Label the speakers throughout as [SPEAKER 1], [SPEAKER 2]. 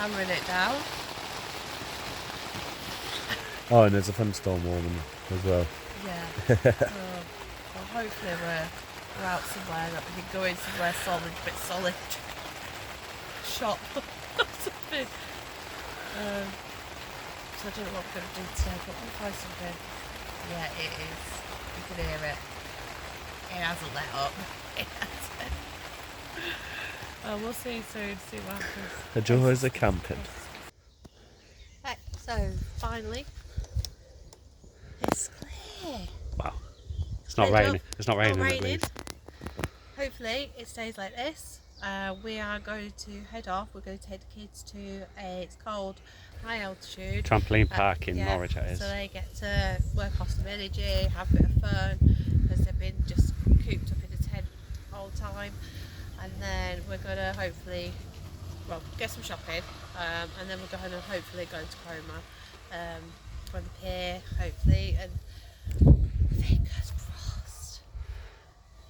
[SPEAKER 1] hammering it down.
[SPEAKER 2] Oh, and there's a thunderstorm warning as well.
[SPEAKER 1] Yeah. Well, hopefully we're out somewhere that we can go in somewhere solid, a bit solid. Shop or something. So I don't know what we're going to do today, but we'll find something. Yeah, it is. You can hear it. It hasn't let up. It hasn't. We'll see soon, see what happens.
[SPEAKER 2] The joys of camping.
[SPEAKER 1] Right, so finally, it's clear.
[SPEAKER 2] Wow. It's not raining. It's not raining,
[SPEAKER 1] Not
[SPEAKER 2] at least.
[SPEAKER 1] Hopefully it stays like this. We are going to head off. We're going to take the kids to it's called high altitude
[SPEAKER 2] Trampoline park in Norwich, it is.
[SPEAKER 1] So they get to work off some energy, have a bit of fun, because they've been just cooped up in a tent all the time. And then we're going to hopefully, get some shopping, and then we're going to hopefully go to Coma from the pier, hopefully, and fingers crossed,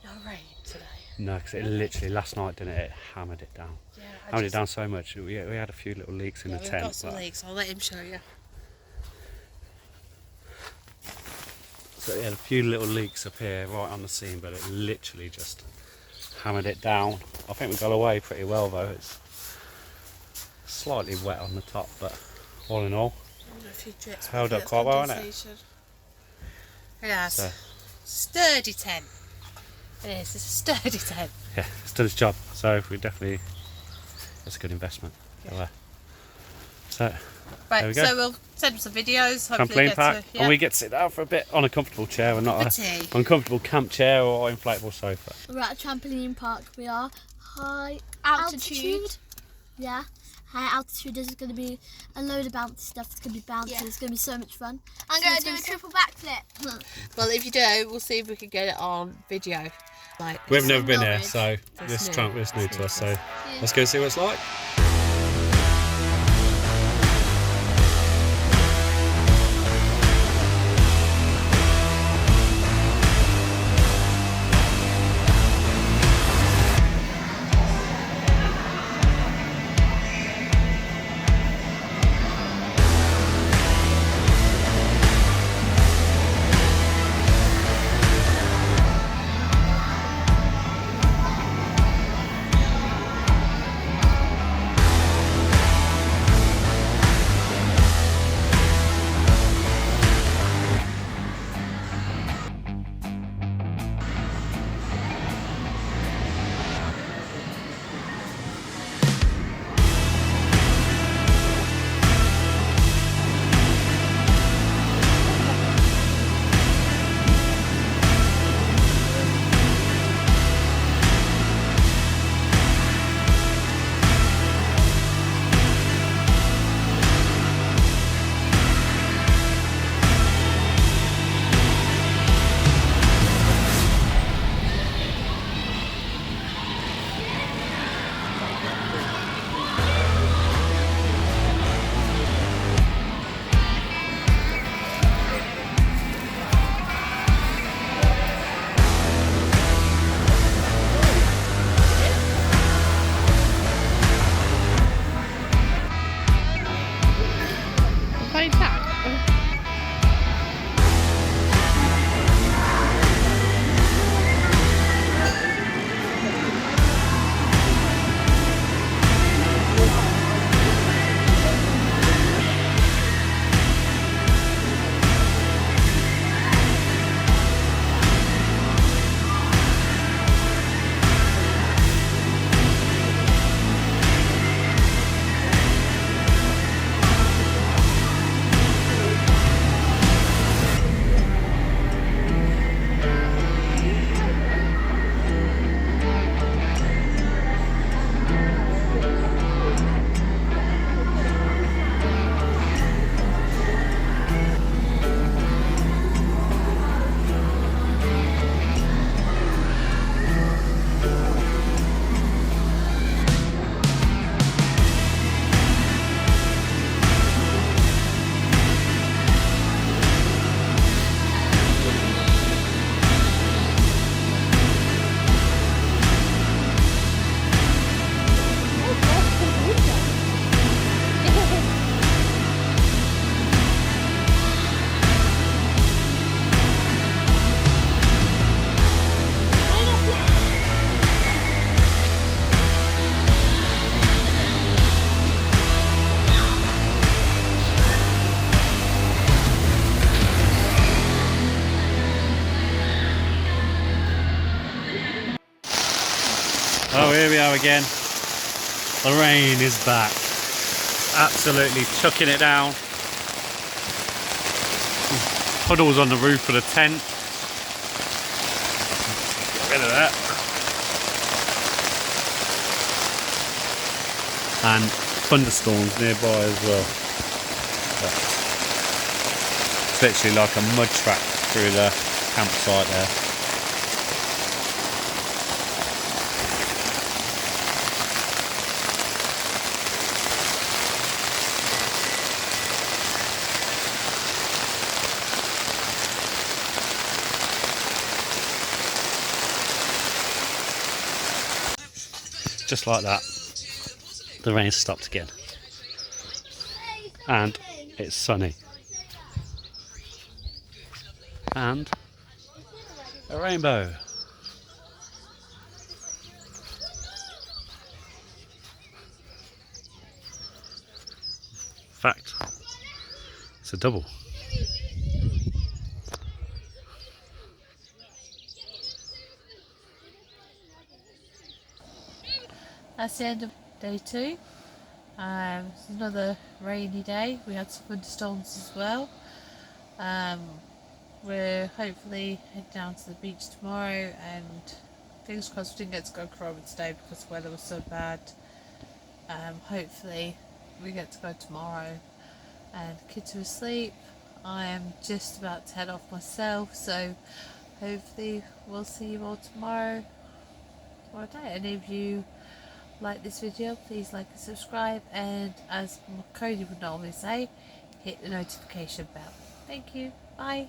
[SPEAKER 1] no rain today.
[SPEAKER 2] No, because it literally, last night, didn't it? It hammered it down.
[SPEAKER 1] Yeah,
[SPEAKER 2] Hammered it down so much. We had a few little leaks in the tent.
[SPEAKER 1] We've got some leaks, I'll let him show you.
[SPEAKER 2] So we had a few little leaks up here right on the seam, but it literally just hammered it down. I think we got away pretty well though. It's slightly wet on the top, but all in all, held up quite well, hasn't it?
[SPEAKER 1] It has.
[SPEAKER 2] So,
[SPEAKER 1] sturdy tent. It is, it's a sturdy tent.
[SPEAKER 2] yeah, it's done its job. So we definitely, it's a good investment.
[SPEAKER 1] Yeah.
[SPEAKER 2] So there we go.
[SPEAKER 1] So we'll send some videos.
[SPEAKER 2] Trampoline park, and we get to sit down for a bit on a comfortable chair and not an uncomfortable camp chair or inflatable sofa.
[SPEAKER 3] We're at a trampoline park. We are high
[SPEAKER 1] altitude.
[SPEAKER 3] Yeah, high altitude. There's going to be a load of bouncy stuff. It's going to be bouncy. Yeah. It's going to be so much fun.
[SPEAKER 4] I'm going to do a triple backflip.
[SPEAKER 1] Well, if you do, we'll see if we can get it on video.
[SPEAKER 2] We've never been here, so this is new to us. So let's go see what it's like. Oh, here we are again. The rain is back. Absolutely chucking it down. Puddles on the roof of the tent. Get rid of that. And thunderstorms nearby as well. It's literally like a mud track through the campsite there. Just like that, the rain stopped again, and it's sunny, and a rainbow. In fact, it's a double.
[SPEAKER 1] That's the end of day 2. It's another rainy day. We had some thunderstorms as well. We're hopefully heading down to the beach tomorrow, and fingers crossed we didn't get to go Cromer today because the weather was so bad. Hopefully we get to go tomorrow, and the kids are asleep. I am just about to head off myself, so hopefully we'll see you all tomorrow day. Any of you like this video, please like and subscribe, and as Cody would normally say, hit the notification bell. Thank you. Bye.